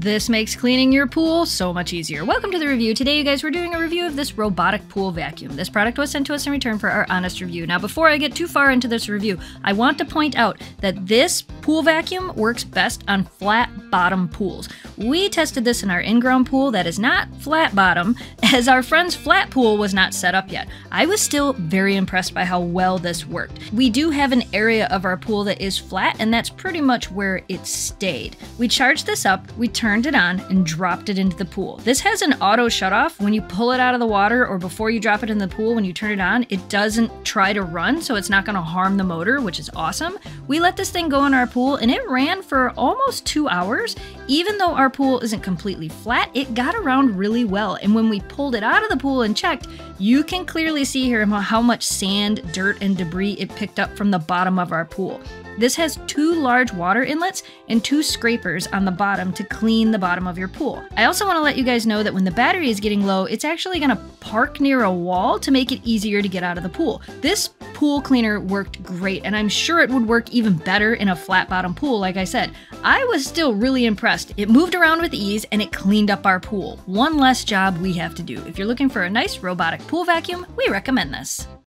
This makes cleaning your pool so much easier. Welcome to the review. Today, you guys, we're doing a review of this robotic pool vacuum. This product was sent to us in return for our honest review. Now, before I get too far into this review, I want to point out that this pool vacuum works best on flat bottom pools. We tested this in our in-ground pool that is not flat bottom, as our friend's flat pool was not set up yet. I was still very impressed by how well this worked. We do have an area of our pool that is flat, and that's pretty much where it stayed. We charged this up, we turned it on, and dropped it into the pool. This has an auto shutoff. When you pull it out of the water or before you drop it in the pool, when you turn it on, it doesn't try to run, so it's not going to harm the motor, which is awesome. We let this thing go in our pool, and it ran for almost 2 hours. Even though our pool isn't completely flat, it got around really well, and when we pulled it out of the pool and checked, you can clearly see here how much sand, dirt, and debris it picked up from the bottom of our pool. This has 2 large water inlets and 2 scrapers on the bottom to clean the bottom of your pool. I also want to let you guys know that when the battery is getting low, it's actually going to park near a wall to make it easier to get out of the pool. This pool cleaner worked great, and I'm sure it would work even better in a flat bottom pool. Like I said, I was still really impressed. It moved around with ease and it cleaned up our pool. One less job we have to do. If you're looking for a nice robotic pool vacuum, we recommend this.